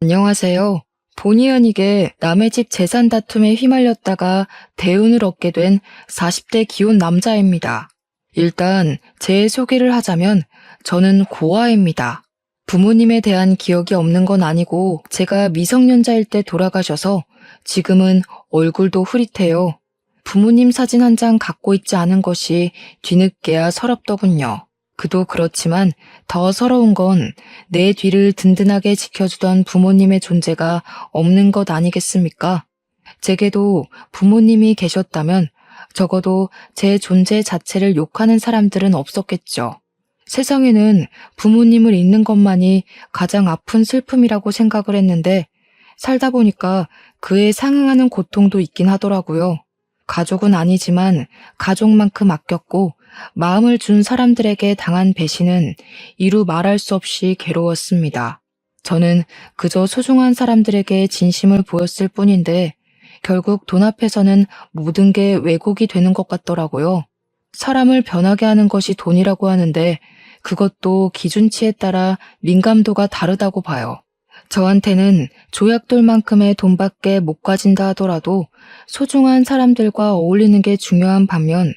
안녕하세요. 본의 아니게 남의 집 재산 다툼에 휘말렸다가 대운을 얻게 된 40대 기혼 남자입니다. 일단 제 소개를 하자면 저는 고아입니다. 부모님에 대한 기억이 없는 건 아니고 제가 미성년자일 때 돌아가셔서 지금은 얼굴도 흐릿해요. 부모님 사진 한 장 갖고 있지 않은 것이 뒤늦게야 서럽더군요. 그도 그렇지만 더 서러운 건 내 뒤를 든든하게 지켜주던 부모님의 존재가 없는 것 아니겠습니까? 제게도 부모님이 계셨다면 적어도 제 존재 자체를 욕하는 사람들은 없었겠죠. 세상에는 부모님을 잃는 것만이 가장 아픈 슬픔이라고 생각을 했는데 살다 보니까 그에 상응하는 고통도 있긴 하더라고요. 가족은 아니지만 가족만큼 아꼈고 마음을 준 사람들에게 당한 배신은 이루 말할 수 없이 괴로웠습니다. 저는 그저 소중한 사람들에게 진심을 보였을 뿐인데 결국 돈 앞에서는 모든 게 왜곡이 되는 것 같더라고요. 사람을 변하게 하는 것이 돈이라고 하는데 그것도 기준치에 따라 민감도가 다르다고 봐요. 저한테는 조약돌만큼의 돈밖에 못 가진다 하더라도 소중한 사람들과 어울리는 게 중요한 반면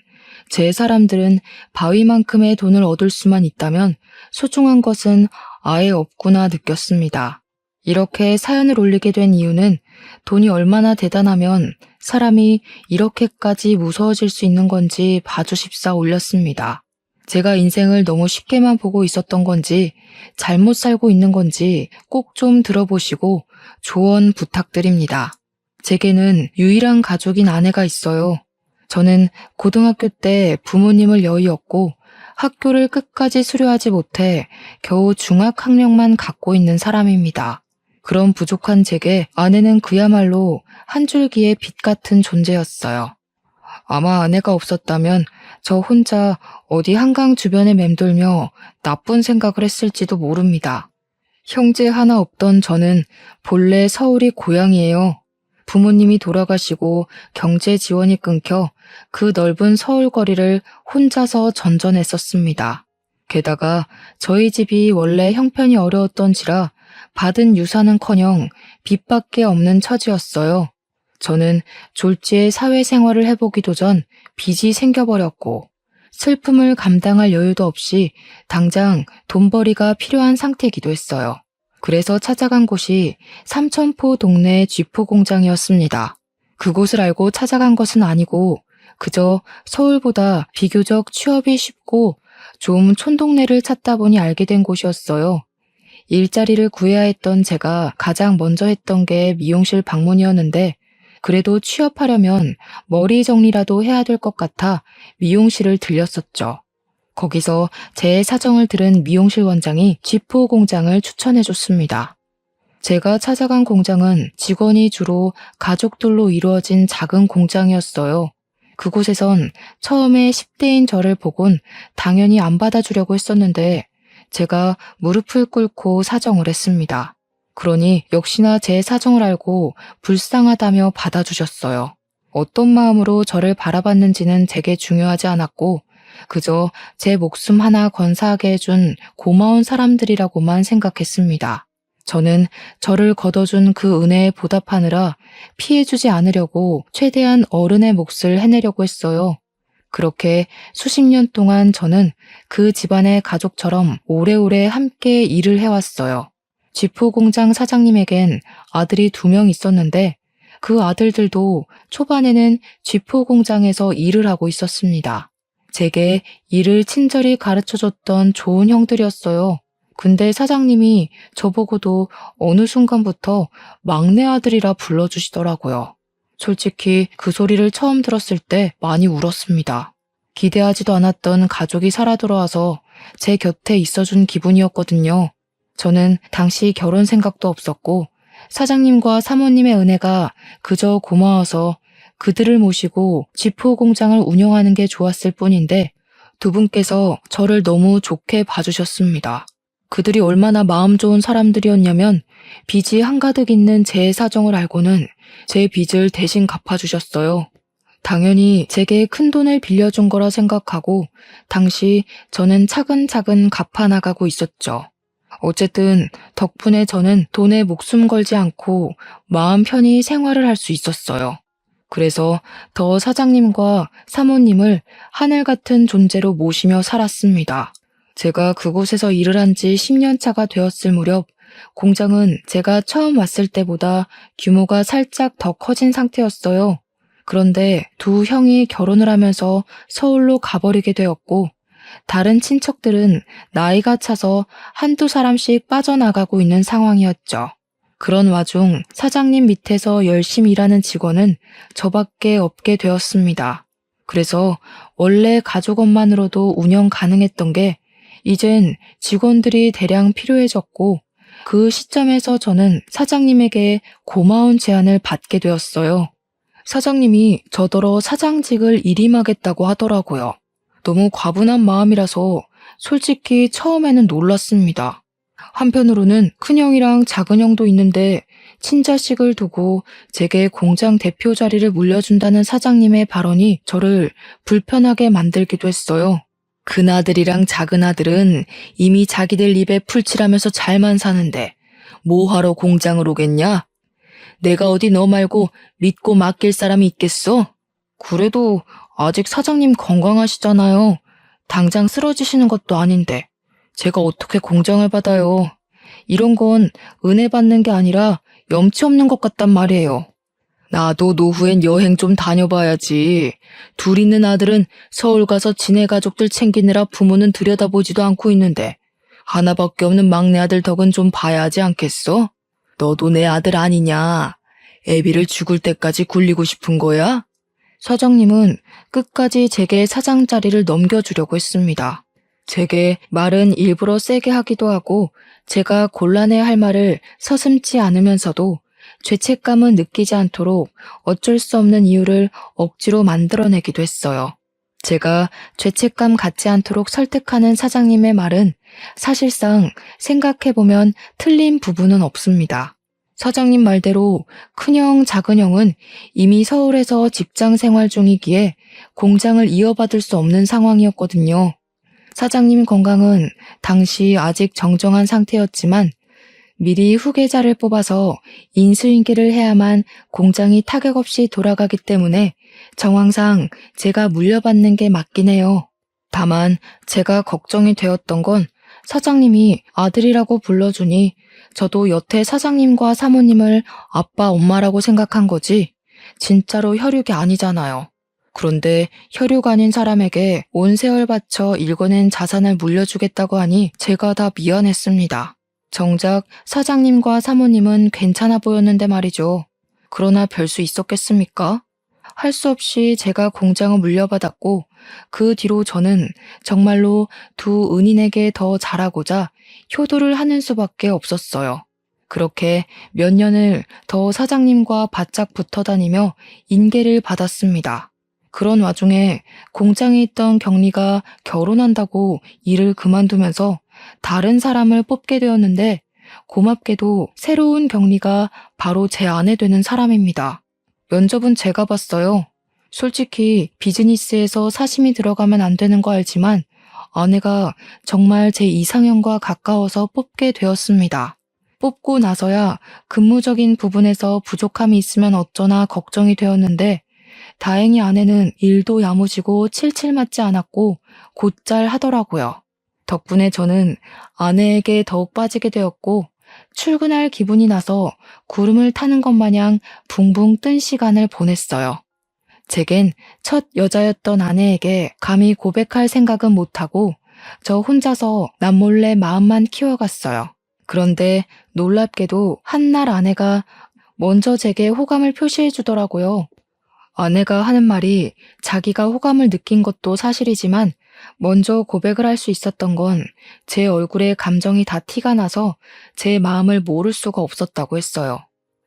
제 사람들은 바위만큼의 돈을 얻을 수만 있다면 소중한 것은 아예 없구나 느꼈습니다. 이렇게 사연을 올리게 된 이유는 돈이 얼마나 대단하면 사람이 이렇게까지 무서워질 수 있는 건지 봐주십사 올렸습니다. 제가 인생을 너무 쉽게만 보고 있었던 건지 잘못 살고 있는 건지 꼭 좀 들어보시고 조언 부탁드립니다. 제게는 유일한 가족인 아내가 있어요. 저는 고등학교 때 부모님을 여의었고 학교를 끝까지 수료하지 못해 겨우 중학학력만 갖고 있는 사람입니다. 그런 부족한 제게 아내는 그야말로 한 줄기의 빛 같은 존재였어요. 아마 아내가 없었다면 저 혼자 어디 한강 주변에 맴돌며 나쁜 생각을 했을지도 모릅니다. 형제 하나 없던 저는 본래 서울이 고향이에요. 부모님이 돌아가시고 경제 지원이 끊겨 그 넓은 서울 거리를 혼자서 전전했었습니다. 게다가 저희 집이 원래 형편이 어려웠던지라 받은 유산은커녕 빚밖에 없는 처지였어요. 저는 졸지에 사회생활을 해보기도 전 빚이 생겨버렸고 슬픔을 감당할 여유도 없이 당장 돈벌이가 필요한 상태이기도 했어요. 그래서 찾아간 곳이 삼천포 동네 쥐포 공장이었습니다. 그곳을 알고 찾아간 것은 아니고 그저 서울보다 비교적 취업이 쉽고 좀 촌동네를 찾다 보니 알게 된 곳이었어요. 일자리를 구해야 했던 제가 가장 먼저 했던 게 미용실 방문이었는데 그래도 취업하려면 머리 정리라도 해야 될 것 같아 미용실을 들렸었죠. 거기서 제 사정을 들은 미용실 원장이 쥐포 공장을 추천해줬습니다. 제가 찾아간 공장은 직원이 주로 가족들로 이루어진 작은 공장이었어요. 그곳에선 처음에 10대인 저를 보곤 당연히 안 받아주려고 했었는데 제가 무릎을 꿇고 사정을 했습니다. 그러니 역시나 제 사정을 알고 불쌍하다며 받아주셨어요. 어떤 마음으로 저를 바라봤는지는 제게 중요하지 않았고 그저 제 목숨 하나 건사하게 해준 고마운 사람들이라고만 생각했습니다. 저는 저를 걷어준 그 은혜에 보답하느라 피해주지 않으려고 최대한 어른의 몫을 해내려고 했어요. 그렇게 수십 년 동안 저는 그 집안의 가족처럼 오래오래 함께 일을 해왔어요. 쥐포 공장 사장님에겐 아들이 2명 있었는데 그 아들들도 초반에는 쥐포 공장에서 일을 하고 있었습니다. 제게 일을 친절히 가르쳐줬던 좋은 형들이었어요. 근데 사장님이 저보고도 어느 순간부터 막내 아들이라 불러주시더라고요. 솔직히 그 소리를 처음 들었을 때 많이 울었습니다. 기대하지도 않았던 가족이 살아 돌아와서 제 곁에 있어준 기분이었거든요. 저는 당시 결혼 생각도 없었고 사장님과 사모님의 은혜가 그저 고마워서 그들을 모시고 쥐포 공장을 운영하는 게 좋았을 뿐인데 두 분께서 저를 너무 좋게 봐주셨습니다. 그들이 얼마나 마음 좋은 사람들이었냐면 빚이 한가득 있는 제 사정을 알고는 제 빚을 대신 갚아주셨어요. 당연히 제게 큰 돈을 빌려준 거라 생각하고 당시 저는 차근차근 갚아나가고 있었죠. 어쨌든 덕분에 저는 돈에 목숨 걸지 않고 마음 편히 생활을 할 수 있었어요. 그래서 더 사장님과 사모님을 하늘 같은 존재로 모시며 살았습니다. 제가 그곳에서 일을 한 지 10년 차가 되었을 무렵 공장은 제가 처음 왔을 때보다 규모가 살짝 더 커진 상태였어요. 그런데 두 형이 결혼을 하면서 서울로 가버리게 되었고 다른 친척들은 나이가 차서 한두 사람씩 빠져나가고 있는 상황이었죠. 그런 와중 사장님 밑에서 열심히 일하는 직원은 저밖에 없게 되었습니다. 그래서 원래 가족원만으로도 운영 가능했던 게 이젠 직원들이 대량 필요해졌고 그 시점에서 저는 사장님에게 고마운 제안을 받게 되었어요. 사장님이 저더러 사장직을 일임하겠다고 하더라고요. 너무 과분한 마음이라서 솔직히 처음에는 놀랐습니다. 한편으로는 큰형이랑 작은형도 있는데 친자식을 두고 제게 공장 대표 자리를 물려준다는 사장님의 발언이 저를 불편하게 만들기도 했어요. 큰아들이랑 작은아들은 이미 자기들 입에 풀칠하면서 잘만 사는데 뭐하러 공장을 오겠냐? 내가 어디 너 말고 믿고 맡길 사람이 있겠어? 그래도 아직 사장님 건강하시잖아요. 당장 쓰러지시는 것도 아닌데 제가 어떻게 공장을 받아요? 이런 건 은혜 받는 게 아니라 염치 없는 것 같단 말이에요. 나도 노후엔 여행 좀 다녀봐야지. 둘 있는 아들은 서울 가서 지네 가족들 챙기느라 부모는 들여다보지도 않고 있는데 하나밖에 없는 막내 아들 덕은 좀 봐야 하지 않겠어? 너도 내 아들 아니냐? 애비를 죽을 때까지 굴리고 싶은 거야? 사장님은 끝까지 제게 사장 자리를 넘겨주려고 했습니다. 제게 말은 일부러 세게 하기도 하고 제가 곤란해 할 말을 서슴지 않으면서도 죄책감은 느끼지 않도록 어쩔 수 없는 이유를 억지로 만들어내기도 했어요. 제가 죄책감 갖지 않도록 설득하는 사장님의 말은 사실상 생각해보면 틀린 부분은 없습니다. 사장님 말대로 큰형, 작은형은 이미 서울에서 직장 생활 중이기에 공장을 이어받을 수 없는 상황이었거든요. 사장님 건강은 당시 아직 정정한 상태였지만 미리 후계자를 뽑아서 인수인계를 해야만 공장이 타격 없이 돌아가기 때문에 정황상 제가 물려받는 게 맞긴 해요. 다만 제가 걱정이 되었던 건 사장님이 아들이라고 불러주니 저도 여태 사장님과 사모님을 아빠, 엄마라고 생각한 거지 진짜로 혈육이 아니잖아요. 그런데 혈육 아닌 사람에게 온 세월 바쳐 일궈낸 자산을 물려주겠다고 하니 제가 다 미안했습니다. 정작 사장님과 사모님은 괜찮아 보였는데 말이죠. 그러나 별 수 있었겠습니까? 할 수 없이 제가 공장을 물려받았고 그 뒤로 저는 정말로 두 은인에게 더 잘하고자 효도를 하는 수밖에 없었어요. 그렇게 몇 년을 더 사장님과 바짝 붙어 다니며 인계를 받았습니다. 그런 와중에 공장에 있던 경리가 결혼한다고 일을 그만두면서 다른 사람을 뽑게 되었는데 고맙게도 새로운 경리가 바로 제 아내 되는 사람입니다. 면접은 제가 봤어요. 솔직히 비즈니스에서 사심이 들어가면 안 되는 거 알지만 아내가 정말 제 이상형과 가까워서 뽑게 되었습니다. 뽑고 나서야 근무적인 부분에서 부족함이 있으면 어쩌나 걱정이 되었는데 다행히 아내는 일도 야무지고 칠칠 맞지 않았고 곧잘 하더라고요. 덕분에 저는 아내에게 더욱 빠지게 되었고 출근할 기분이 나서 구름을 타는 것 마냥 붕붕 뜬 시간을 보냈어요. 제겐 첫 여자였던 아내에게 감히 고백할 생각은 못하고 저 혼자서 남몰래 마음만 키워갔어요. 그런데 놀랍게도 한날 아내가 먼저 제게 호감을 표시해 주더라고요. 아내가 하는 말이 자기가 호감을 느낀 것도 사실이지만 먼저 고백을 할 수 있었던 건 제 얼굴에 감정이 다 티가 나서 제 마음을 모를 수가 없었다고 했어요.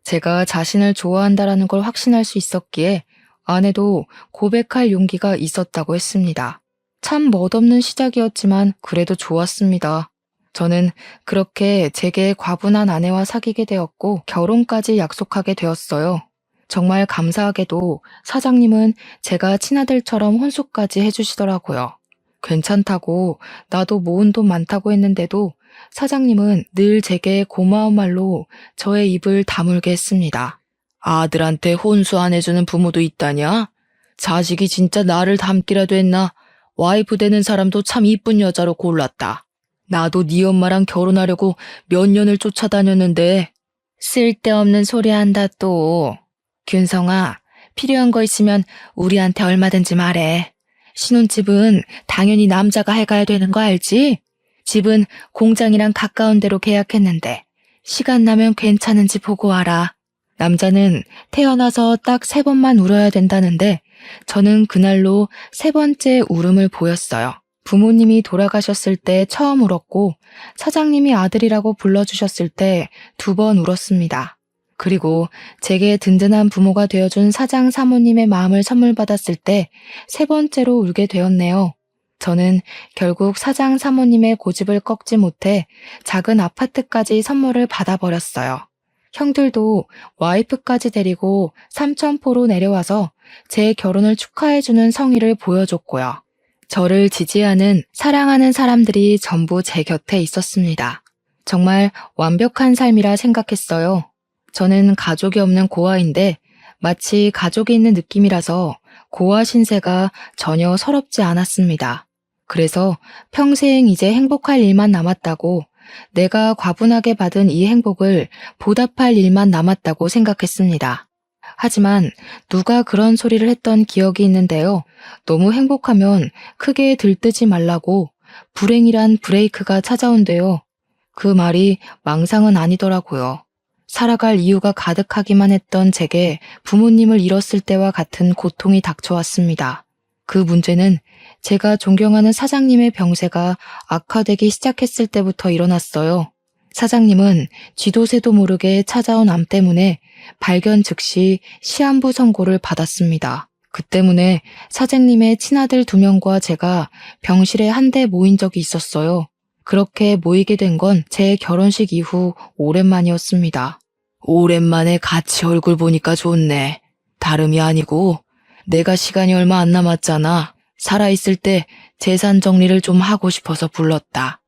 제가 자신을 좋아한다라는 걸 확신할 수 있었기에 아내도 고백할 용기가 있었다고 했습니다. 참 멋없는 시작이었지만 그래도 좋았습니다. 저는 그렇게 제게 과분한 아내와 사귀게 되었고 결혼까지 약속하게 되었어요. 정말 감사하게도 사장님은 제가 친아들처럼 혼수까지 해주시더라고요. 괜찮다고 나도 모은 돈 많다고 했는데도 사장님은 늘 제게 고마운 말로 저의 입을 다물게 했습니다. 아들한테 혼수 안 해주는 부모도 있다냐? 자식이 진짜 나를 닮기라도 했나? 와이프 되는 사람도 참 이쁜 여자로 골랐다. 나도 네 엄마랑 결혼하려고 몇 년을 쫓아다녔는데. 쓸데없는 소리 한다 또. 균성아, 필요한 거 있으면 우리한테 얼마든지 말해. 신혼집은 당연히 남자가 해가야 되는 거 알지? 집은 공장이랑 가까운 데로 계약했는데 시간 나면 괜찮은지 보고 와라. 남자는 태어나서 딱 3번만 울어야 된다는데 저는 그날로 3번째 울음을 보였어요. 부모님이 돌아가셨을 때 처음 울었고 사장님이 아들이라고 불러주셨을 때 2번 울었습니다. 그리고 제게 든든한 부모가 되어준 사장 사모님의 마음을 선물 받았을 때 3번째로 울게 되었네요. 저는 결국 사장 사모님의 고집을 꺾지 못해 작은 아파트까지 선물을 받아버렸어요. 형들도 와이프까지 데리고 삼천포로 내려와서 제 결혼을 축하해주는 성의를 보여줬고요. 저를 지지하는, 사랑하는 사람들이 전부 제 곁에 있었습니다. 정말 완벽한 삶이라 생각했어요. 저는 가족이 없는 고아인데 마치 가족이 있는 느낌이라서 고아 신세가 전혀 서럽지 않았습니다. 그래서 평생 이제 행복할 일만 남았다고, 내가 과분하게 받은 이 행복을 보답할 일만 남았다고 생각했습니다. 하지만 누가 그런 소리를 했던 기억이 있는데요. 너무 행복하면 크게 들뜨지 말라고 불행이란 브레이크가 찾아온대요. 그 말이 망상은 아니더라고요. 살아갈 이유가 가득하기만 했던 제게 부모님을 잃었을 때와 같은 고통이 닥쳐왔습니다. 그 문제는 제가 존경하는 사장님의 병세가 악화되기 시작했을 때부터 일어났어요. 사장님은 쥐도 새도 모르게 찾아온 암 때문에 발견 즉시 시한부 선고를 받았습니다. 그 때문에 사장님의 친아들 2명과 제가 병실에 한데 모인 적이 있었어요. 그렇게 모이게 된 건 제 결혼식 이후 오랜만이었습니다. 오랜만에 같이 얼굴 보니까 좋네. 다름이 아니고 내가 시간이 얼마 안 남았잖아. 살아있을 때 재산 정리를 좀 하고 싶어서 불렀다.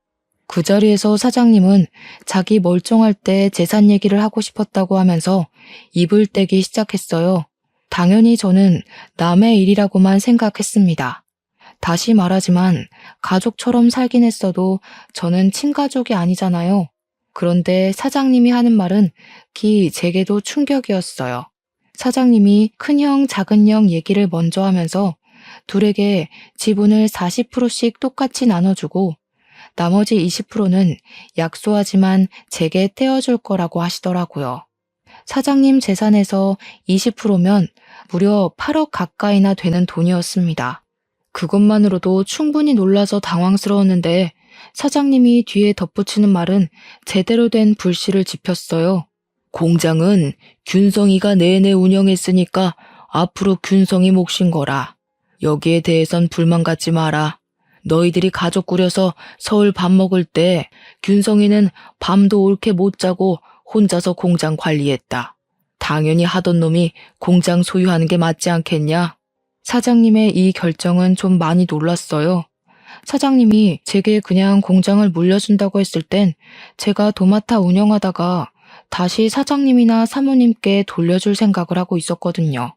그 자리에서 사장님은 자기 멀쩡할 때 재산 얘기를 하고 싶었다고 하면서 입을 떼기 시작했어요. 당연히 저는 남의 일이라고만 생각했습니다. 다시 말하지만 가족처럼 살긴 했어도 저는 친가족이 아니잖아요. 그런데 사장님이 하는 말은 제게도 충격이었어요. 사장님이 큰형, 작은형 얘기를 먼저 하면서 둘에게 지분을 40%씩 똑같이 나눠주고 나머지 20%는 약소하지만 제게 떼어줄 거라고 하시더라고요. 사장님 재산에서 20%면 무려 8억 가까이나 되는 돈이었습니다. 그것만으로도 충분히 놀라서 당황스러웠는데 사장님이 뒤에 덧붙이는 말은 제대로 된 불씨를 지폈어요. 공장은 균성이가 내내 운영했으니까 앞으로 균성이 몫인 거라. 여기에 대해선 불만 갖지 마라. 너희들이 가족 꾸려서 서울 밥 먹을 때 균성이는 밤도 옳게 못 자고 혼자서 공장 관리했다. 당연히 하던 놈이 공장 소유하는 게 맞지 않겠냐? 사장님의 이 결정은 좀 많이 놀랐어요. 사장님이 제게 그냥 공장을 물려준다고 했을 땐 제가 도맡아 운영하다가 다시 사장님이나 사모님께 돌려줄 생각을 하고 있었거든요.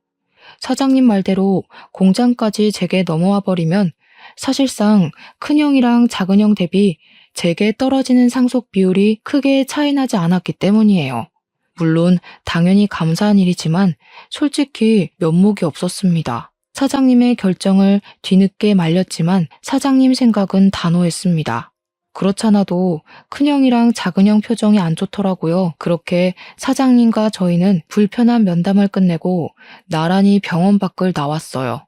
사장님 말대로 공장까지 제게 넘어와 버리면 사실상 큰형이랑 작은형 대비 제게 떨어지는 상속 비율이 크게 차이나지 않았기 때문이에요. 물론 당연히 감사한 일이지만 솔직히 면목이 없었습니다. 사장님의 결정을 뒤늦게 말렸지만 사장님 생각은 단호했습니다. 그렇잖아도 큰형이랑 작은형 표정이 안 좋더라고요. 그렇게 사장님과 저희는 불편한 면담을 끝내고 나란히 병원 밖을 나왔어요.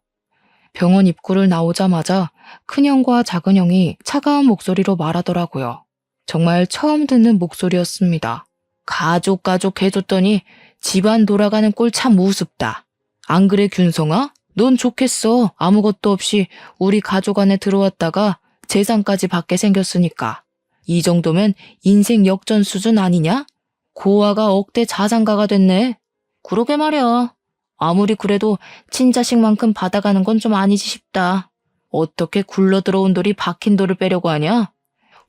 병원 입구를 나오자마자 큰형과 작은형이 차가운 목소리로 말하더라고요. 정말 처음 듣는 목소리였습니다. 가족 해줬더니 집안 돌아가는 꼴 참 우습다. 안 그래 균성아? 넌 좋겠어. 아무것도 없이 우리 가족 안에 들어왔다가 재산까지 받게 생겼으니까. 이 정도면 인생 역전 수준 아니냐? 고아가 억대 자산가가 됐네. 그러게 말이야. 아무리 그래도 친자식만큼 받아가는 건 좀 아니지 싶다. 어떻게 굴러 들어온 돌이 박힌 돌을 빼려고 하냐?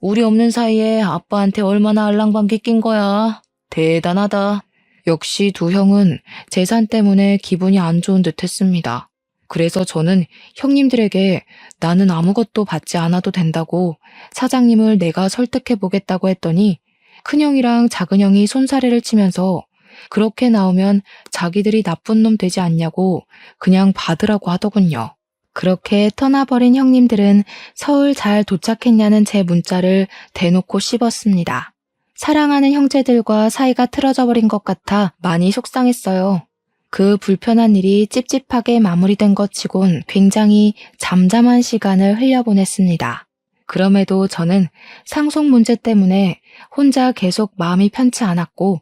우리 없는 사이에 아빠한테 얼마나 알랑방귀 낀 거야. 대단하다. 역시 두 형은 재산 때문에 기분이 안 좋은 듯 했습니다. 그래서 저는 형님들에게 나는 아무것도 받지 않아도 된다고 사장님을 내가 설득해 보겠다고 했더니 큰형이랑 작은형이 손사래를 치면서 그렇게 나오면 자기들이 나쁜 놈 되지 않냐고 그냥 받으라고 하더군요. 그렇게 떠나버린 형님들은 서울 잘 도착했냐는 제 문자를 대놓고 씹었습니다. 사랑하는 형제들과 사이가 틀어져 버린 것 같아 많이 속상했어요. 그 불편한 일이 찝찝하게 마무리된 것 치곤 굉장히 잠잠한 시간을 흘려보냈습니다. 그럼에도 저는 상속 문제 때문에 혼자 계속 마음이 편치 않았고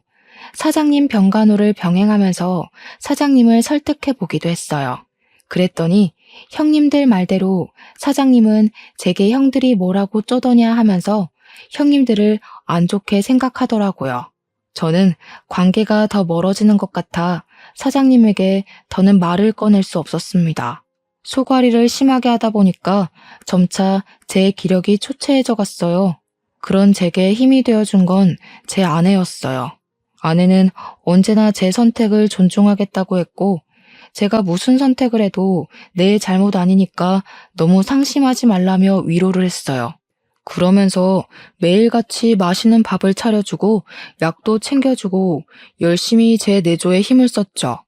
사장님 병간호를 병행하면서 사장님을 설득해 보기도 했어요. 그랬더니 형님들 말대로 사장님은 제게 형들이 뭐라고 쪼더냐 하면서 형님들을 안 좋게 생각하더라고요. 저는 관계가 더 멀어지는 것 같아 사장님에게 더는 말을 꺼낼 수 없었습니다. 소괄이를 심하게 하다 보니까 점차 제 기력이 초췌해져 갔어요. 그런 제게 힘이 되어준 건 제 아내였어요. 아내는 언제나 제 선택을 존중하겠다고 했고 제가 무슨 선택을 해도 내 잘못 아니니까 너무 상심하지 말라며 위로를 했어요. 그러면서 매일같이 맛있는 밥을 차려주고 약도 챙겨주고 열심히 제 내조에 힘을 썼죠.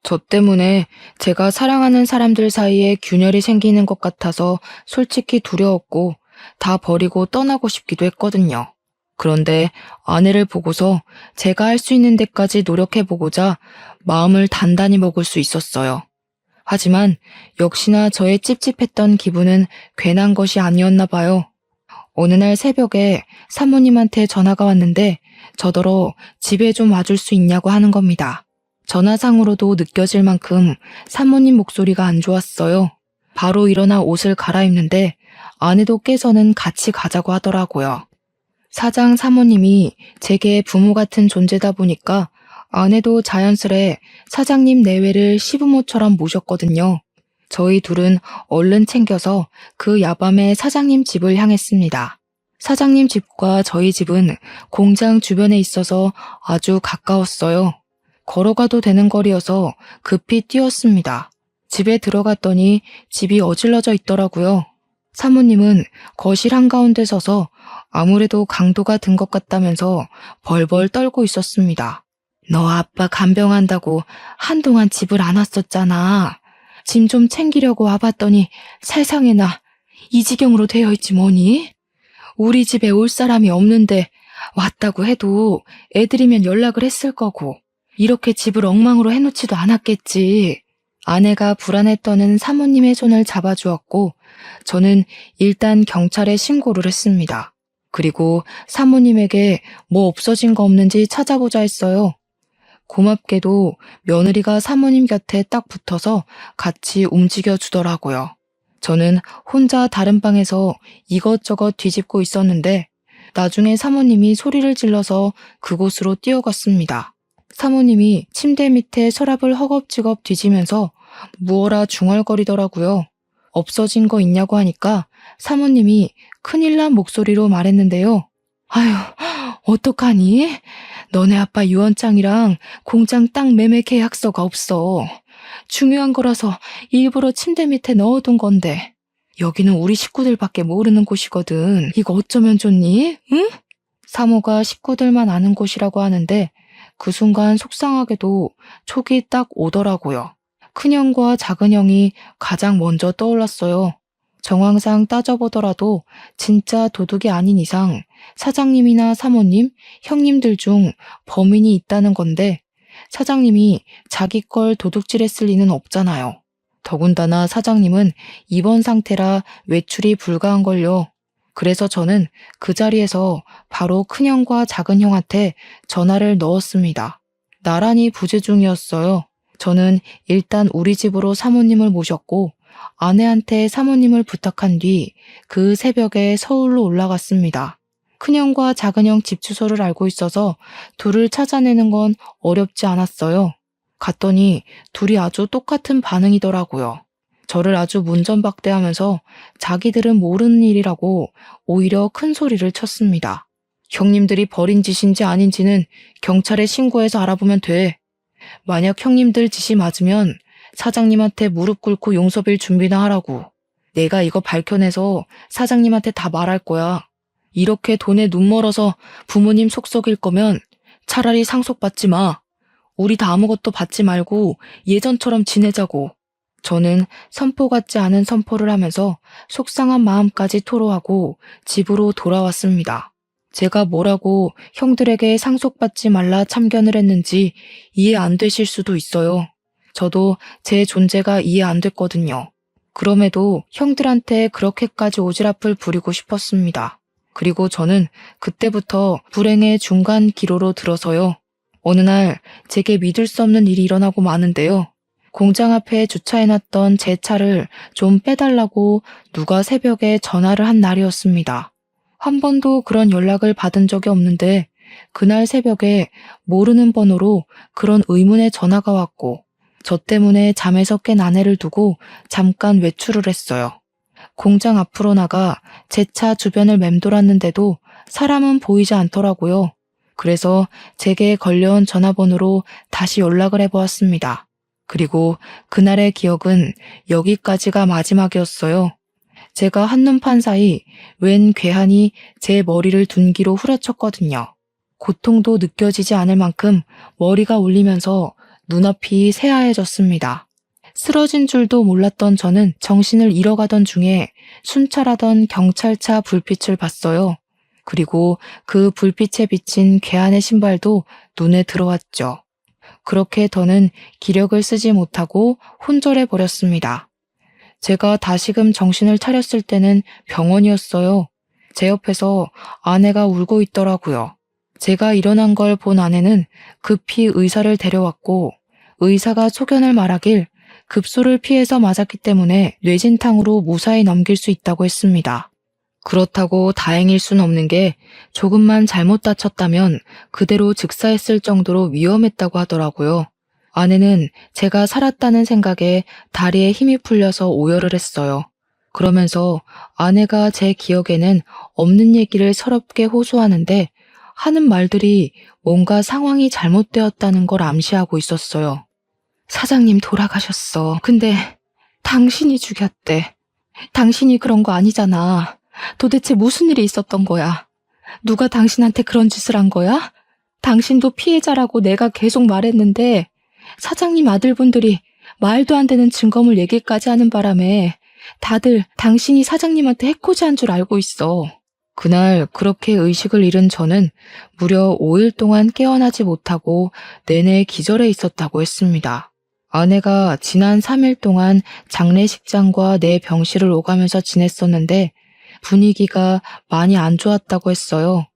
저 때문에 제가 사랑하는 사람들 사이에 균열이 생기는 것 같아서 솔직히 두려웠고 다 버리고 떠나고 싶기도 했거든요. 그런데 아내를 보고서 제가 할 수 있는 데까지 노력해보고자 마음을 단단히 먹을 수 있었어요. 하지만 역시나 저의 찝찝했던 기분은 괜한 것이 아니었나 봐요. 어느 날 새벽에 사모님한테 전화가 왔는데 저더러 집에 좀 와줄 수 있냐고 하는 겁니다. 전화상으로도 느껴질 만큼 사모님 목소리가 안 좋았어요. 바로 일어나 옷을 갈아입는데 아내도 깨서는 같이 가자고 하더라고요. 사장 사모님이 제게 부모 같은 존재다 보니까 아내도 자연스레 사장님 내외를 시부모처럼 모셨거든요. 저희 둘은 얼른 챙겨서 그 야밤에 사장님 집을 향했습니다. 사장님 집과 저희 집은 공장 주변에 있어서 아주 가까웠어요. 걸어가도 되는 거리여서 급히 뛰었습니다. 집에 들어갔더니 집이 어질러져 있더라고요. 사모님은 거실 한가운데 서서 아무래도 강도가 든 것 같다면서 벌벌 떨고 있었습니다. 너 아빠 간병한다고 한동안 집을 안 왔었잖아. 짐 좀 챙기려고 와봤더니 세상에나 이 지경으로 되어 있지 뭐니? 우리 집에 올 사람이 없는데 왔다고 해도 애들이면 연락을 했을 거고 이렇게 집을 엉망으로 해놓지도 않았겠지. 아내가 불안해 떠는 사모님의 손을 잡아주었고 저는 일단 경찰에 신고를 했습니다. 그리고 사모님에게 뭐 없어진 거 없는지 찾아보자 했어요. 고맙게도 며느리가 사모님 곁에 딱 붙어서 같이 움직여 주더라고요. 저는 혼자 다른 방에서 이것저것 뒤집고 있었는데 나중에 사모님이 소리를 질러서 그곳으로 뛰어갔습니다. 사모님이 침대 밑에 서랍을 허겁지겁 뒤지면서 무어라 중얼거리더라고요. 없어진 거 있냐고 하니까 사모님이 큰일 난 목소리로 말했는데요. 아휴, 어떡하니? 너네 아빠 유언장이랑 공장 땅 매매 계약서가 없어. 중요한 거라서 일부러 침대 밑에 넣어둔 건데 여기는 우리 식구들밖에 모르는 곳이거든. 이거 어쩌면 좋니? 응? 사모가 식구들만 아는 곳이라고 하는데 그 순간 속상하게도 촉이 딱 오더라고요. 큰형과 작은형이 가장 먼저 떠올랐어요. 정황상 따져보더라도 진짜 도둑이 아닌 이상 사장님이나 사모님, 형님들 중 범인이 있다는 건데 사장님이 자기 걸 도둑질했을 리는 없잖아요. 더군다나 사장님은 입원 상태라 외출이 불가한걸요. 그래서 저는 그 자리에서 바로 큰형과 작은형한테 전화를 넣었습니다. 나란히 부재 중이었어요. 저는 일단 우리 집으로 사모님을 모셨고 아내한테 사모님을 부탁한 뒤 그 새벽에 서울로 올라갔습니다. 큰형과 작은형 집 주소를 알고 있어서 둘을 찾아내는 건 어렵지 않았어요. 갔더니 둘이 아주 똑같은 반응이더라고요. 저를 아주 문전박대하면서 자기들은 모르는 일이라고 오히려 큰 소리를 쳤습니다. 형님들이 벌인 짓인지 아닌지는 경찰에 신고해서 알아보면 돼. 만약 형님들 짓이 맞으면 사장님한테 무릎 꿇고 용서빌 준비나 하라고. 내가 이거 밝혀내서 사장님한테 다 말할 거야. 이렇게 돈에 눈 멀어서 부모님 속 썩일 거면 차라리 상속받지 마. 우리 다 아무것도 받지 말고 예전처럼 지내자고. 저는 선포 같지 않은 선포를 하면서 속상한 마음까지 토로하고 집으로 돌아왔습니다. 제가 뭐라고 형들에게 상속받지 말라 참견을 했는지 이해 안 되실 수도 있어요. 저도 제 존재가 이해 안 됐거든요. 그럼에도 형들한테 그렇게까지 오지랖을 부리고 싶었습니다. 그리고 저는 그때부터 불행의 중간 기로로 들어서요. 어느 날 제게 믿을 수 없는 일이 일어나고 마는데요. 공장 앞에 주차해놨던 제 차를 좀 빼달라고 누가 새벽에 전화를 한 날이었습니다. 한 번도 그런 연락을 받은 적이 없는데 그날 새벽에 모르는 번호로 그런 의문의 전화가 왔고 저 때문에 잠에서 깬 아내를 두고 잠깐 외출을 했어요. 공장 앞으로 나가 제 차 주변을 맴돌았는데도 사람은 보이지 않더라고요. 그래서 제게 걸려온 전화번호로 다시 연락을 해보았습니다. 그리고 그날의 기억은 여기까지가 마지막이었어요. 제가 한눈판 사이 웬 괴한이 제 머리를 둔기로 후려쳤거든요. 고통도 느껴지지 않을 만큼 머리가 울리면서 눈앞이 새하얘졌습니다. 쓰러진 줄도 몰랐던 저는 정신을 잃어가던 중에 순찰하던 경찰차 불빛을 봤어요. 그리고 그 불빛에 비친 괴한의 신발도 눈에 들어왔죠. 그렇게 더는 기력을 쓰지 못하고 혼절해 버렸습니다. 제가 다시금 정신을 차렸을 때는 병원이었어요. 제 옆에서 아내가 울고 있더라고요. 제가 일어난 걸 본 아내는 급히 의사를 데려왔고 의사가 소견을 말하길 급소를 피해서 맞았기 때문에 뇌진탕으로 무사히 넘길 수 있다고 했습니다. 그렇다고 다행일 순 없는 게 조금만 잘못 다쳤다면 그대로 즉사했을 정도로 위험했다고 하더라고요. 아내는 제가 살았다는 생각에 다리에 힘이 풀려서 오열을 했어요. 그러면서 아내가 제 기억에는 없는 얘기를 서럽게 호소하는데 하는 말들이 뭔가 상황이 잘못되었다는 걸 암시하고 있었어요. 사장님 돌아가셨어. 근데 당신이 죽였대. 당신이 그런 거 아니잖아. 도대체 무슨 일이 있었던 거야? 누가 당신한테 그런 짓을 한 거야? 당신도 피해자라고 내가 계속 말했는데 사장님 아들분들이 말도 안 되는 증거물 얘기까지 하는 바람에 다들 당신이 사장님한테 해코지한 줄 알고 있어. 그날 그렇게 의식을 잃은 저는 무려 5일 동안 깨어나지 못하고 내내 기절해 있었다고 했습니다. 아내가 지난 3일 동안 장례식장과 내 병실을 오가면서 지냈었는데 분위기가 많이 안 좋았다고 했어요.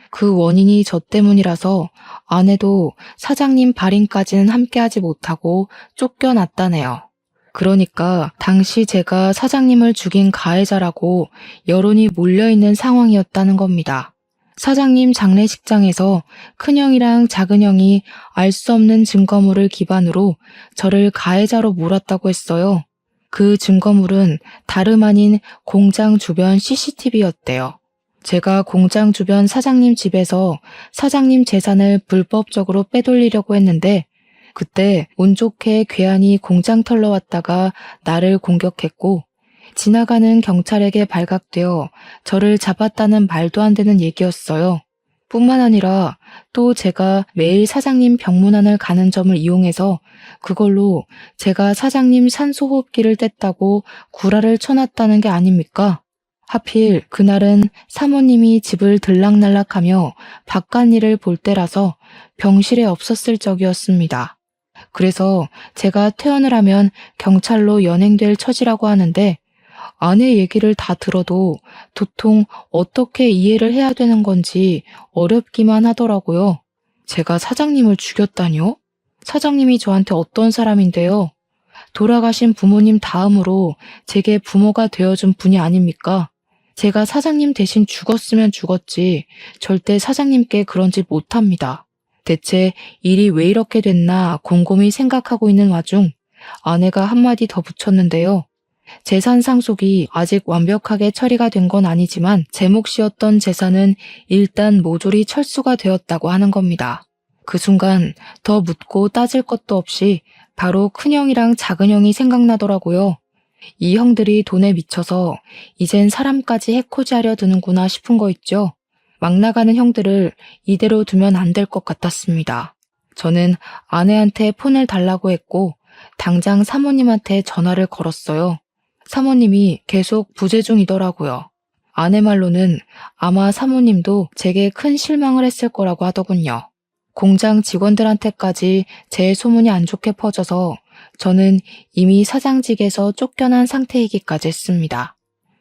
그 원인이 저 때문이라서 아내도 사장님 발인까지는 함께하지 못하고 쫓겨났다네요. 그러니까 당시 제가 사장님을 죽인 가해자라고 여론이 몰려있는 상황이었다는 겁니다. 사장님 장례식장에서 큰형이랑 작은형이 알 수 없는 증거물을 기반으로 저를 가해자로 몰았다고 했어요. 그 증거물은 다름 아닌 공장 주변 CCTV였대요. 제가 공장 주변 사장님 집에서 사장님 재산을 불법적으로 빼돌리려고 했는데 그때 운 좋게 괴한이 공장 털러 왔다가 나를 공격했고 지나가는 경찰에게 발각되어 저를 잡았다는 말도 안 되는 얘기였어요. 뿐만 아니라 또 제가 매일 사장님 병문안을 가는 점을 이용해서 그걸로 제가 사장님 산소호흡기를 뗐다고 구라를 쳐놨다는 게 아닙니까? 하필 그날은 사모님이 집을 들락날락하며 바깥일을 볼 때라서 병실에 없었을 적이었습니다. 그래서 제가 퇴원을 하면 경찰로 연행될 처지라고 하는데 아내 얘기를 다 들어도 도통 어떻게 이해를 해야 되는 건지 어렵기만 하더라고요. 제가 사장님을 죽였다뇨? 사장님이 저한테 어떤 사람인데요? 돌아가신 부모님 다음으로 제게 부모가 되어준 분이 아닙니까? 제가 사장님 대신 죽었으면 죽었지 절대 사장님께 그런 짓 못합니다. 대체 일이 왜 이렇게 됐나 곰곰이 생각하고 있는 와중 아내가 한마디 더 붙였는데요. 재산 상속이 아직 완벽하게 처리가 된 건 아니지만 제 몫이었던 재산은 일단 모조리 철수가 되었다고 하는 겁니다. 그 순간 더 묻고 따질 것도 없이 바로 큰형이랑 작은형이 생각나더라고요. 이 형들이 돈에 미쳐서 이젠 사람까지 해코지하려 드는구나 싶은 거 있죠. 막 나가는 형들을 이대로 두면 안 될 것 같았습니다. 저는 아내한테 폰을 달라고 했고 당장 사모님한테 전화를 걸었어요. 사모님이 계속 부재 중이더라고요. 아내 말로는 아마 사모님도 제게 큰 실망을 했을 거라고 하더군요. 공장 직원들한테까지 제 소문이 안 좋게 퍼져서 저는 이미 사장직에서 쫓겨난 상태이기까지 했습니다.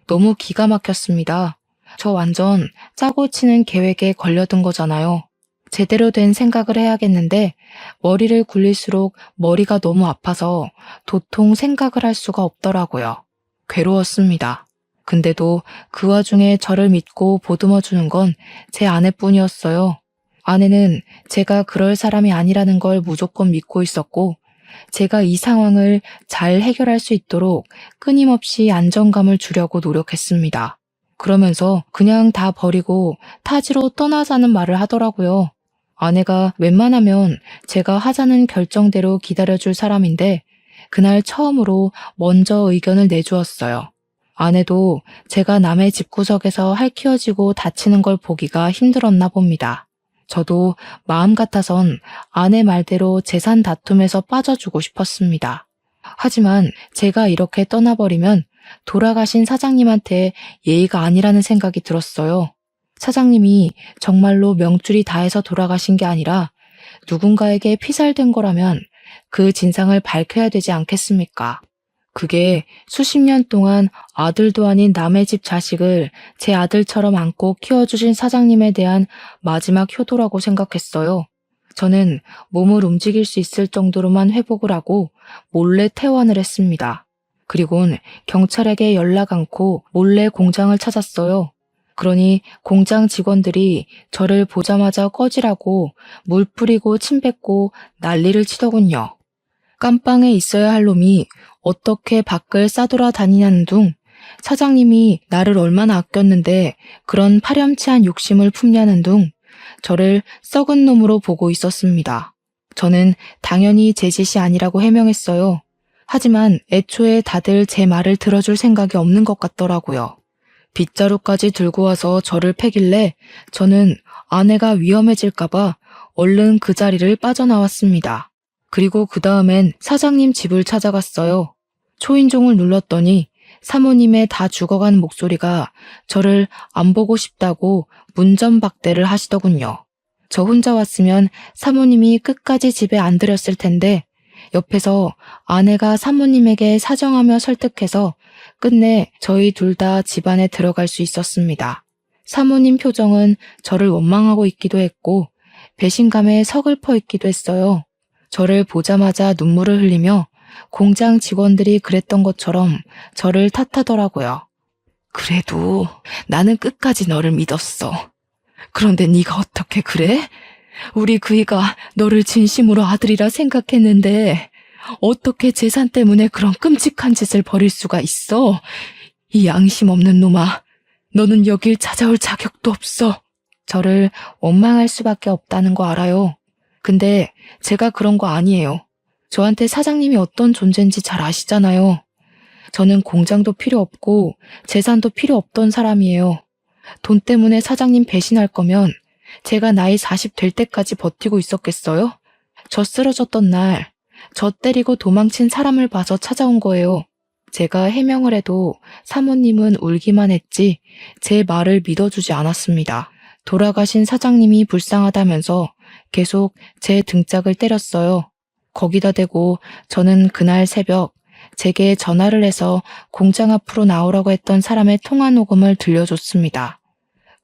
너무 기가 막혔습니다. 저 완전 짜고 치는 계획에 걸려든 거잖아요. 제대로 된 생각을 해야겠는데 머리를 굴릴수록 머리가 너무 아파서 도통 생각을 할 수가 없더라고요. 괴로웠습니다. 근데도 그 와중에 저를 믿고 보듬어주는 건 제 아내뿐이었어요. 아내는 제가 그럴 사람이 아니라는 걸 무조건 믿고 있었고 제가 이 상황을 잘 해결할 수 있도록 끊임없이 안정감을 주려고 노력했습니다. 그러면서 그냥 다 버리고 타지로 떠나자는 말을 하더라고요. 아내가 웬만하면 제가 하자는 결정대로 기다려줄 사람인데 그날 처음으로 먼저 의견을 내주었어요. 아내도 제가 남의 집구석에서 할퀴어지고 다치는 걸 보기가 힘들었나 봅니다. 저도 마음 같아선 아내 말대로 재산 다툼에서 빠져주고 싶었습니다. 하지만 제가 이렇게 떠나버리면 돌아가신 사장님한테 예의가 아니라는 생각이 들었어요. 사장님이 정말로 명줄이 다해서 돌아가신 게 아니라 누군가에게 피살된 거라면 그 진상을 밝혀야 되지 않겠습니까? 그게 수십 년 동안 아들도 아닌 남의 집 자식을 제 아들처럼 안고 키워주신 사장님에 대한 마지막 효도라고 생각했어요. 저는 몸을 움직일 수 있을 정도로만 회복을 하고 몰래 퇴원을 했습니다. 그리곤 경찰에게 연락 않고 몰래 공장을 찾았어요. 그러니 공장 직원들이 저를 보자마자 꺼지라고 물 뿌리고 침 뱉고 난리를 치더군요. 깜빵에 있어야 할 놈이 어떻게 밖을 싸돌아다니냐는 둥 사장님이 나를 얼마나 아꼈는데 그런 파렴치한 욕심을 품냐는 둥 저를 썩은 놈으로 보고 있었습니다. 저는 당연히 제 짓이 아니라고 해명했어요. 하지만 애초에 다들 제 말을 들어줄 생각이 없는 것 같더라고요. 빗자루까지 들고 와서 저를 패길래 저는 아내가 위험해질까봐 얼른 그 자리를 빠져나왔습니다. 그리고 그 다음엔 사장님 집을 찾아갔어요. 초인종을 눌렀더니 사모님의 다 죽어간 목소리가 저를 안 보고 싶다고 문전박대를 하시더군요. 저 혼자 왔으면 사모님이 끝까지 집에 안 들였을 텐데 옆에서 아내가 사모님에게 사정하며 설득해서 끝내 저희 둘 다 집안에 들어갈 수 있었습니다. 사모님 표정은 저를 원망하고 있기도 했고 배신감에 서글퍼 있기도 했어요. 저를 보자마자 눈물을 흘리며 공장 직원들이 그랬던 것처럼 저를 탓하더라고요. 그래도 나는 끝까지 너를 믿었어. 그런데 네가 어떻게 그래? 우리 그이가 너를 진심으로 아들이라 생각했는데 어떻게 재산 때문에 그런 끔찍한 짓을 벌일 수가 있어? 이 양심 없는 놈아, 너는 여길 찾아올 자격도 없어. 저를 원망할 수밖에 없다는 거 알아요. 근데 제가 그런 거 아니에요. 저한테 사장님이 어떤 존재인지 잘 아시잖아요. 저는 공장도 필요 없고 재산도 필요 없던 사람이에요. 돈 때문에 사장님 배신할 거면 제가 나이 40 될 때까지 버티고 있었겠어요? 저 쓰러졌던 날, 저 때리고 도망친 사람을 봐서 찾아온 거예요. 제가 해명을 해도 사모님은 울기만 했지 제 말을 믿어주지 않았습니다. 돌아가신 사장님이 불쌍하다면서 계속 제 등짝을 때렸어요. 거기다 대고 저는 그날 새벽 제게 전화를 해서 공장 앞으로 나오라고 했던 사람의 통화 녹음을 들려줬습니다.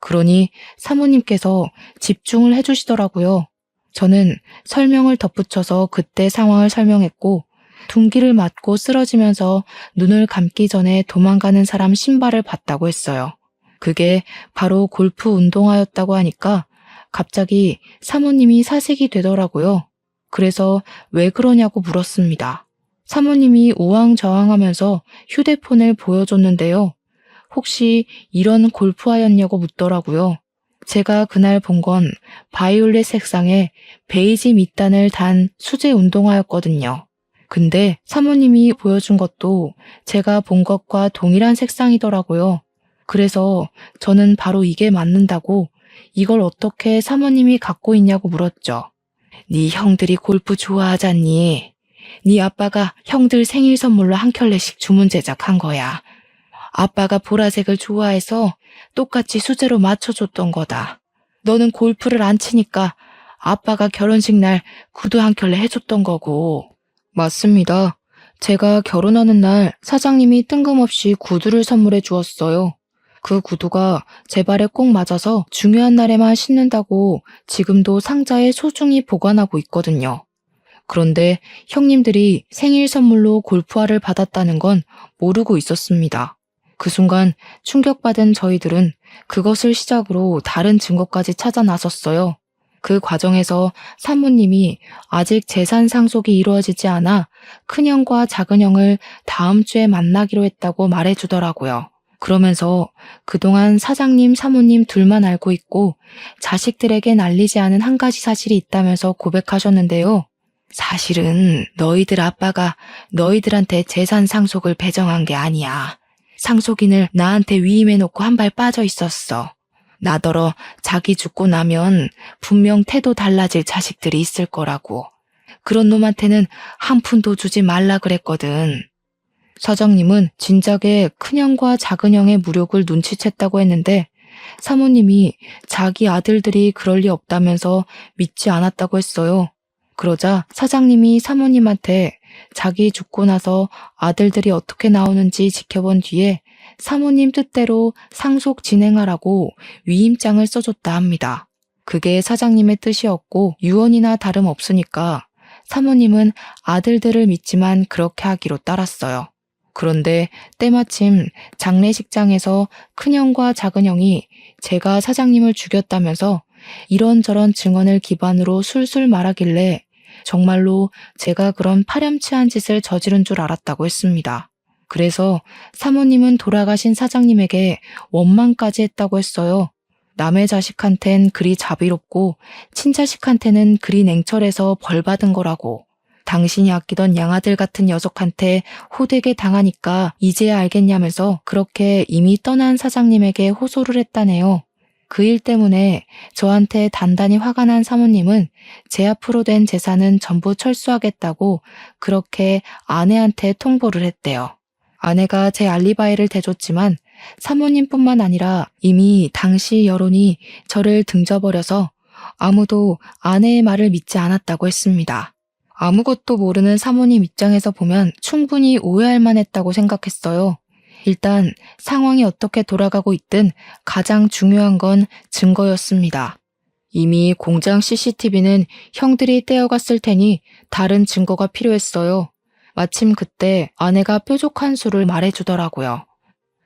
그러니 사모님께서 집중을 해주시더라고요. 저는 설명을 덧붙여서 그때 상황을 설명했고 둔기를 맞고 쓰러지면서 눈을 감기 전에 도망가는 사람 신발을 봤다고 했어요. 그게 바로 골프 운동화였다고 하니까 갑자기 사모님이 사색이 되더라고요. 그래서 왜 그러냐고 물었습니다. 사모님이 우왕좌왕하면서 휴대폰을 보여줬는데요. 혹시 이런 골프화였냐고 묻더라고요. 제가 그날 본 건 바이올렛 색상의 베이지 밑단을 단 수제 운동화였거든요. 근데 사모님이 보여준 것도 제가 본 것과 동일한 색상이더라고요. 그래서 저는 바로 이게 맞는다고 이걸 어떻게 사모님이 갖고 있냐고 물었죠. 네 형들이 골프 좋아하잖니. 네 아빠가 형들 생일 선물로 한 켤레씩 주문 제작한 거야. 아빠가 보라색을 좋아해서 똑같이 수제로 맞춰줬던 거다. 너는 골프를 안 치니까 아빠가 결혼식 날 구두 한 켤레 해줬던 거고. 맞습니다. 제가 결혼하는 날 사장님이 뜬금없이 구두를 선물해 주었어요. 그 구두가 제 발에 꼭 맞아서 중요한 날에만 신는다고 지금도 상자에 소중히 보관하고 있거든요. 그런데 형님들이 생일 선물로 골프화를 받았다는 건 모르고 있었습니다. 그 순간 충격받은 저희들은 그것을 시작으로 다른 증거까지 찾아 나섰어요. 그 과정에서 사모님이 아직 재산 상속이 이루어지지 않아 큰형과 작은형을 다음 주에 만나기로 했다고 말해주더라고요. 그러면서 그동안 사장님, 사모님 둘만 알고 있고 자식들에겐 알리지 않은 한 가지 사실이 있다면서 고백하셨는데요. 사실은 너희들 아빠가 너희들한테 재산 상속을 배정한 게 아니야. 상속인을 나한테 위임해놓고 한 발 빠져 있었어. 나더러 자기 죽고 나면 분명 태도 달라질 자식들이 있을 거라고. 그런 놈한테는 한 푼도 주지 말라 그랬거든. 사장님은 진작에 큰형과 작은형의 무력을 눈치챘다고 했는데 사모님이 자기 아들들이 그럴 리 없다면서 믿지 않았다고 했어요. 그러자 사장님이 사모님한테 자기 죽고 나서 아들들이 어떻게 나오는지 지켜본 뒤에 사모님 뜻대로 상속 진행하라고 위임장을 써줬다 합니다. 그게 사장님의 뜻이었고 유언이나 다름없으니까 사모님은 아들들을 믿지만 그렇게 하기로 따랐어요. 그런데 때마침 장례식장에서 큰형과 작은형이 제가 사장님을 죽였다면서 이런저런 증언을 기반으로 술술 말하길래 정말로 제가 그런 파렴치한 짓을 저지른 줄 알았다고 했습니다. 그래서 사모님은 돌아가신 사장님에게 원망까지 했다고 했어요. 남의 자식한텐 그리 자비롭고 친자식한테는 그리 냉철해서 벌 받은 거라고. 당신이 아끼던 양아들 같은 녀석한테 호되게 당하니까 이제야 알겠냐면서 그렇게 이미 떠난 사장님에게 호소를 했다네요. 그 일 때문에 저한테 단단히 화가 난 사모님은 제 앞으로 된 재산은 전부 철수하겠다고 그렇게 아내한테 통보를 했대요. 아내가 제 알리바이를 대줬지만 사모님뿐만 아니라 이미 당시 여론이 저를 등져버려서 아무도 아내의 말을 믿지 않았다고 했습니다. 아무것도 모르는 사모님 입장에서 보면 충분히 오해할 만했다고 생각했어요. 일단 상황이 어떻게 돌아가고 있든 가장 중요한 건 증거였습니다. 이미 공장 CCTV는 형들이 떼어갔을 테니 다른 증거가 필요했어요. 마침 그때 아내가 뾰족한 수를 말해주더라고요.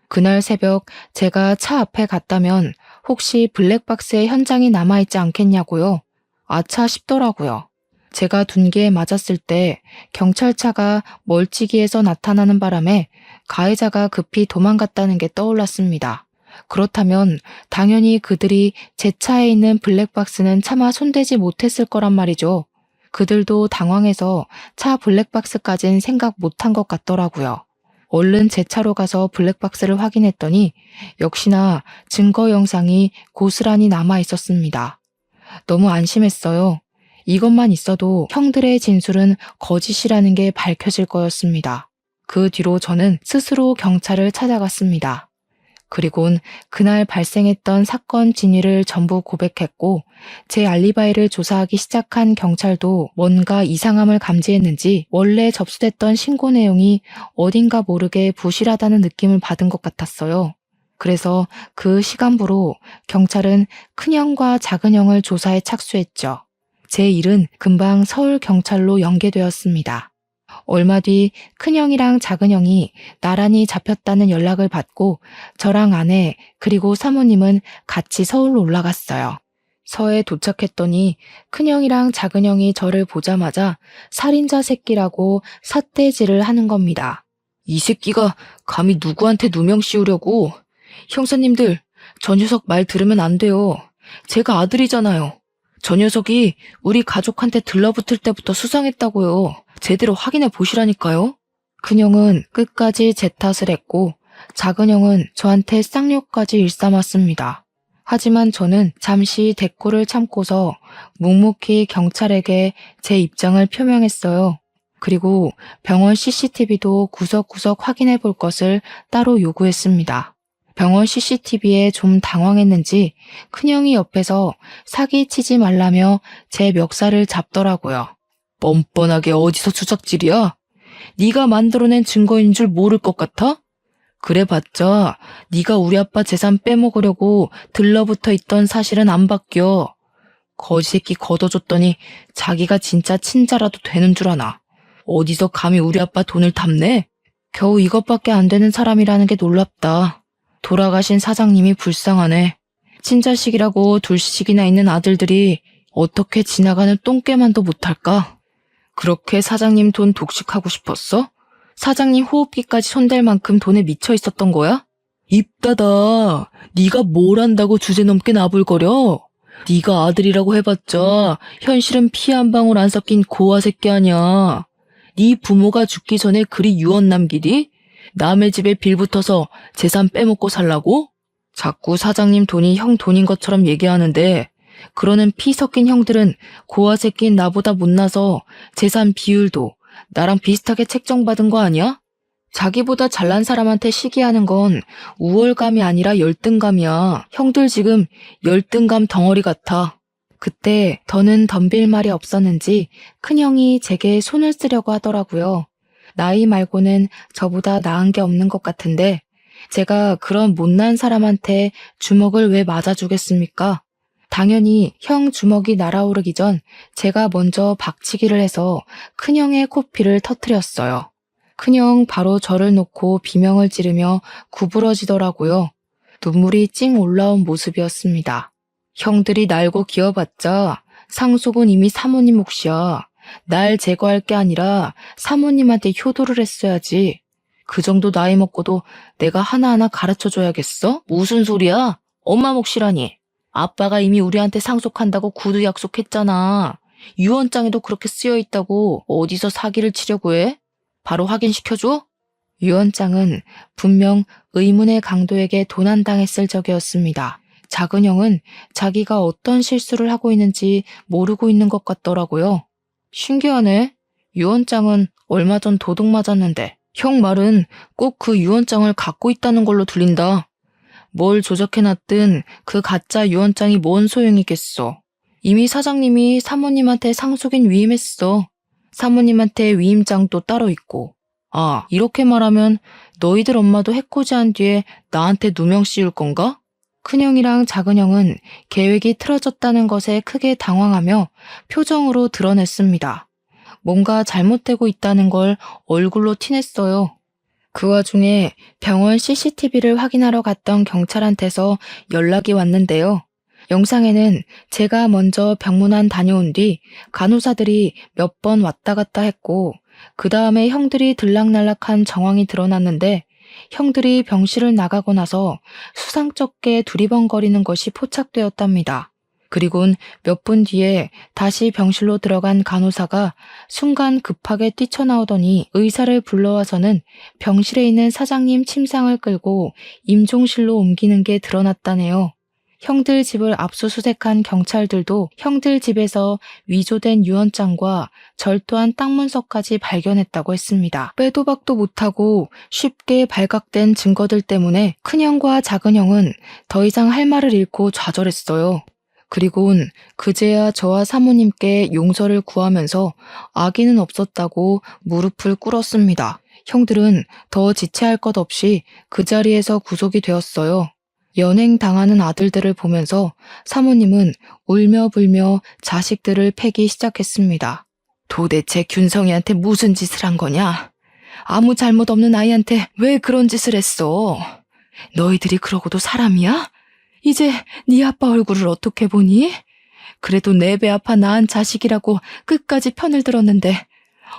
그날 새벽 제가 차 앞에 갔다면 혹시 블랙박스에 현장이 남아있지 않겠냐고요. 아차 싶더라고요. 제가 둔기에 맞았을 때 경찰차가 멀찍이에서 나타나는 바람에 가해자가 급히 도망갔다는 게 떠올랐습니다. 그렇다면 당연히 그들이 제 차에 있는 블랙박스는 차마 손대지 못했을 거란 말이죠. 그들도 당황해서 차 블랙박스까진 생각 못한 것 같더라고요. 얼른 제 차로 가서 블랙박스를 확인했더니 역시나 증거 영상이 고스란히 남아 있었습니다. 너무 안심했어요. 이것만 있어도 형들의 진술은 거짓이라는 게 밝혀질 거였습니다. 그 뒤로 저는 스스로 경찰을 찾아갔습니다. 그리곤 그날 발생했던 사건 진위를 전부 고백했고 제 알리바이를 조사하기 시작한 경찰도 뭔가 이상함을 감지했는지 원래 접수됐던 신고 내용이 어딘가 모르게 부실하다는 느낌을 받은 것 같았어요. 그래서 그 시간부로 경찰은 큰형과 작은형을 조사에 착수했죠. 제 일은 금방 서울경찰로 연계되었습니다. 얼마 뒤 큰형이랑 작은형이 나란히 잡혔다는 연락을 받고 저랑 아내 그리고 사모님은 같이 서울로 올라갔어요. 서에 도착했더니 큰형이랑 작은형이 저를 보자마자 살인자 새끼라고 삿대질을 하는 겁니다. 이 새끼가 감히 누구한테 누명 씌우려고. 형사님들, 저 녀석 말 들으면 안 돼요. 제가 아들이잖아요. 저 녀석이 우리 가족한테 들러붙을 때부터 수상했다고요. 제대로 확인해 보시라니까요. 큰형은 끝까지 제 탓을 했고 작은형은 저한테 쌍욕까지 일삼았습니다. 하지만 저는 잠시 대꾸를 참고서 묵묵히 경찰에게 제 입장을 표명했어요. 그리고 병원 CCTV도 구석구석 확인해 볼 것을 따로 요구했습니다. 병원 CCTV에 좀 당황했는지 큰형이 옆에서 사기치지 말라며 제 멱살을 잡더라고요. 뻔뻔하게 어디서 추적질이야? 네가 만들어낸 증거인 줄 모를 것 같아? 그래봤자 네가 우리 아빠 재산 빼먹으려고 들러붙어 있던 사실은 안 바뀌어. 거지새끼 걷어줬더니 자기가 진짜 친자라도 되는 줄 아나. 어디서 감히 우리 아빠 돈을 탐내? 겨우 이것밖에 안 되는 사람이라는 게 놀랍다. 돌아가신 사장님이 불쌍하네. 친자식이라고 둘씩이나 있는 아들들이 어떻게 지나가는 똥개만도 못할까? 그렇게 사장님 돈 독식하고 싶었어? 사장님 호흡기까지 손댈 만큼 돈에 미쳐 있었던 거야? 입 닫아. 네가 뭘 안다고 주제넘게 나불거려? 네가 아들이라고 해봤자 현실은 피 한 방울 안 섞인 고아 새끼 아니야. 네 부모가 죽기 전에 그리 유언 남기디? 남의 집에 빌붙어서 재산 빼먹고 살라고? 자꾸 사장님 돈이 형 돈인 것처럼 얘기하는데 그러는 피 섞인 형들은 고아 새끼인 나보다 못나서 재산 비율도 나랑 비슷하게 책정받은 거 아니야? 자기보다 잘난 사람한테 시기하는 건 우월감이 아니라 열등감이야. 형들 지금 열등감 덩어리 같아. 그때 더는 덤빌 말이 없었는지 큰형이 제게 손을 쓰려고 하더라고요. 나이 말고는 저보다 나은 게 없는 것 같은데 제가 그런 못난 사람한테 주먹을 왜 맞아주겠습니까? 당연히 형 주먹이 날아오르기 전 제가 먼저 박치기를 해서 큰형의 코피를 터뜨렸어요. 큰형 바로 저를 놓고 비명을 지르며 구부러지더라고요. 눈물이 찡 올라온 모습이었습니다. 형들이 날고 기어봤자 상속은 이미 사모님 몫이야. 날 제거할 게 아니라 사모님한테 효도를 했어야지. 그 정도 나이 먹고도 내가 하나하나 가르쳐줘야겠어? 무슨 소리야? 엄마 몫이라니. 아빠가 이미 우리한테 상속한다고 구두 약속했잖아. 유언장에도 그렇게 쓰여있다고 어디서 사기를 치려고 해? 바로 확인시켜줘? 유언장은 분명 의문의 강도에게 도난당했을 적이었습니다. 작은 형은 자기가 어떤 실수를 하고 있는지 모르고 있는 것 같더라고요. 신기하네. 유언장은 얼마 전 도둑 맞았는데 형 말은 꼭 그 유언장을 갖고 있다는 걸로 들린다. 뭘 조작해놨든 그 가짜 유언장이 뭔 소용이겠어. 이미 사장님이 사모님한테 상속인 위임했어. 사모님한테 위임장도 따로 있고. 아, 이렇게 말하면 너희들 엄마도 해코지한 뒤에 나한테 누명 씌울 건가? 큰형이랑 작은형은 계획이 틀어졌다는 것에 크게 당황하며 표정으로 드러냈습니다. 뭔가 잘못되고 있다는 걸 얼굴로 티냈어요. 그 와중에 병원 CCTV를 확인하러 갔던 경찰한테서 연락이 왔는데요. 영상에는 제가 먼저 병문안 다녀온 뒤 간호사들이 몇 번 왔다 갔다 했고 그 다음에 형들이 들락날락한 정황이 드러났는데 형들이 병실을 나가고 나서 수상쩍게 두리번거리는 것이 포착되었답니다. 그리곤 몇 분 뒤에 다시 병실로 들어간 간호사가 순간 급하게 뛰쳐나오더니 의사를 불러와서는 병실에 있는 사장님 침상을 끌고 임종실로 옮기는 게 드러났다네요. 형들 집을 압수수색한 경찰들도 형들 집에서 위조된 유언장과 절도한 땅 문서까지 발견했다고 했습니다. 빼도 박도 못하고 쉽게 발각된 증거들 때문에 큰형과 작은형은 더 이상 할 말을 잃고 좌절했어요. 그리곤 그제야 저와 사모님께 용서를 구하면서 악의는 없었다고 무릎을 꿇었습니다. 형들은 더 지체할 것 없이 그 자리에서 구속이 되었어요. 연행당하는 아들들을 보면서 사모님은 울며 불며 자식들을 패기 시작했습니다. 도대체 균성이한테 무슨 짓을 한 거냐? 아무 잘못 없는 아이한테 왜 그런 짓을 했어? 너희들이 그러고도 사람이야? 이제 네 아빠 얼굴을 어떻게 보니? 그래도 내 배 아파 낳은 자식이라고 끝까지 편을 들었는데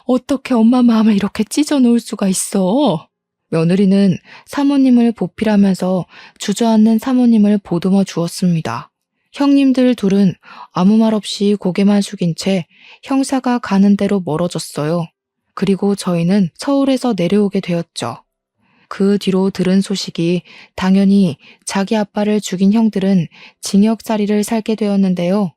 어떻게 엄마 마음을 이렇게 찢어 놓을 수가 있어? 며느리는 사모님을 보필하면서 주저앉는 사모님을 보듬어 주었습니다. 형님들 둘은 아무 말 없이 고개만 숙인 채 형사가 가는 대로 멀어졌어요. 그리고 저희는 서울에서 내려오게 되었죠. 그 뒤로 들은 소식이 당연히 자기 아빠를 죽인 형들은 징역살이를 살게 되었는데요.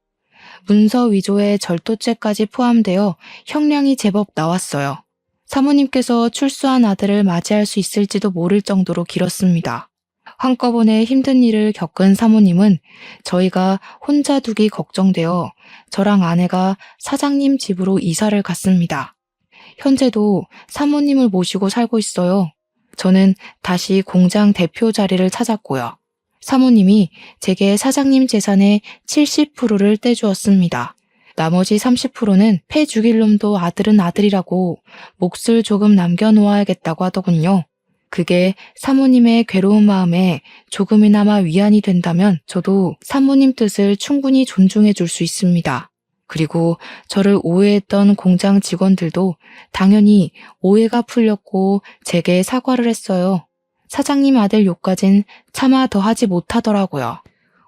문서 위조에 절도죄까지 포함되어 형량이 제법 나왔어요. 사모님께서 출소한 아들을 맞이할 수 있을지도 모를 정도로 길었습니다. 한꺼번에 힘든 일을 겪은 사모님은 저희가 혼자 두기 걱정되어 저랑 아내가 사장님 집으로 이사를 갔습니다. 현재도 사모님을 모시고 살고 있어요. 저는 다시 공장 대표 자리를 찾았고요. 사모님이 제게 사장님 재산의 70%를 떼주었습니다. 나머지 30%는 패 죽일 놈도 아들은 아들이라고 몫을 조금 남겨놓아야겠다고 하더군요. 그게 사모님의 괴로운 마음에 조금이나마 위안이 된다면 저도 사모님 뜻을 충분히 존중해 줄 수 있습니다. 그리고 저를 오해했던 공장 직원들도 당연히 오해가 풀렸고 제게 사과를 했어요. 사장님 아들 욕까진 차마 더 하지 못하더라고요.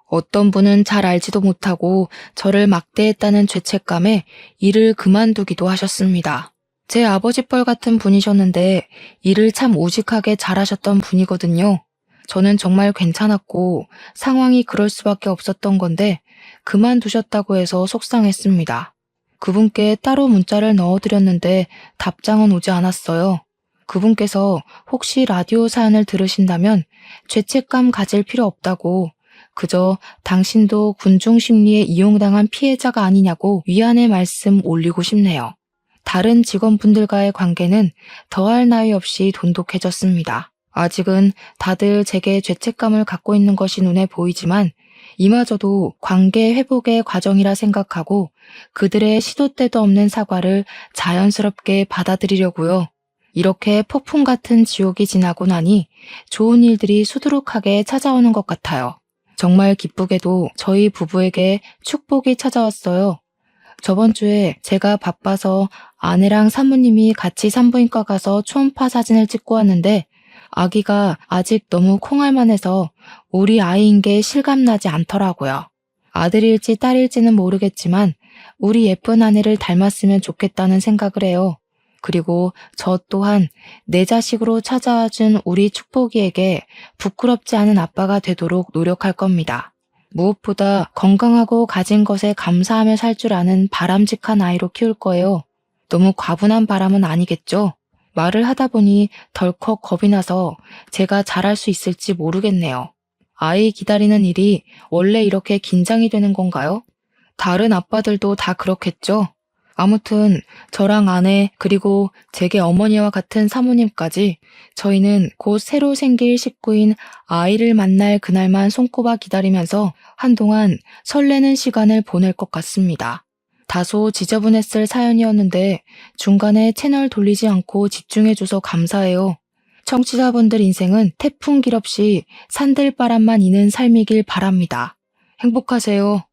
어떤 분은 잘 알지도 못하고 저를 막대했다는 죄책감에 일을 그만두기도 하셨습니다. 제 아버지뻘 같은 분이셨는데 일을 참 우직하게 잘하셨던 분이거든요. 저는 정말 괜찮았고 상황이 그럴 수밖에 없었던 건데 그만두셨다고 해서 속상했습니다. 그분께 따로 문자를 넣어드렸는데 답장은 오지 않았어요. 그분께서 혹시 라디오 사연을 들으신다면 죄책감 가질 필요 없다고 그저 당신도 군중 심리에 이용당한 피해자가 아니냐고 위안의 말씀 올리고 싶네요. 다른 직원분들과의 관계는 더할 나위 없이 돈독해졌습니다. 아직은 다들 제게 죄책감을 갖고 있는 것이 눈에 보이지만 이마저도 관계 회복의 과정이라 생각하고 그들의 시도 때도 없는 사과를 자연스럽게 받아들이려고요. 이렇게 폭풍 같은 지옥이 지나고 나니 좋은 일들이 수두룩하게 찾아오는 것 같아요. 정말 기쁘게도 저희 부부에게 축복이 찾아왔어요. 저번 주에 제가 바빠서 아내랑 사모님이 같이 산부인과 가서 초음파 사진을 찍고 왔는데 아기가 아직 너무 콩알만해서 우리 아이인 게 실감나지 않더라고요. 아들일지 딸일지는 모르겠지만 우리 예쁜 아내를 닮았으면 좋겠다는 생각을 해요. 그리고 저 또한 내 자식으로 찾아와준 우리 축복이에게 부끄럽지 않은 아빠가 되도록 노력할 겁니다. 무엇보다 건강하고 가진 것에 감사하며 살 줄 아는 바람직한 아이로 키울 거예요. 너무 과분한 바람은 아니겠죠? 말을 하다 보니 덜컥 겁이 나서 제가 잘할 수 있을지 모르겠네요. 아이 기다리는 일이 원래 이렇게 긴장이 되는 건가요? 다른 아빠들도 다 그렇겠죠? 아무튼 저랑 아내 그리고 제게 어머니와 같은 사모님까지 저희는 곧 새로 생길 식구인 아이를 만날 그날만 손꼽아 기다리면서 한동안 설레는 시간을 보낼 것 같습니다. 다소 지저분했을 사연이었는데 중간에 채널 돌리지 않고 집중해줘서 감사해요. 청취자분들 인생은 태풍 길 없이 산들바람만 이는 삶이길 바랍니다. 행복하세요.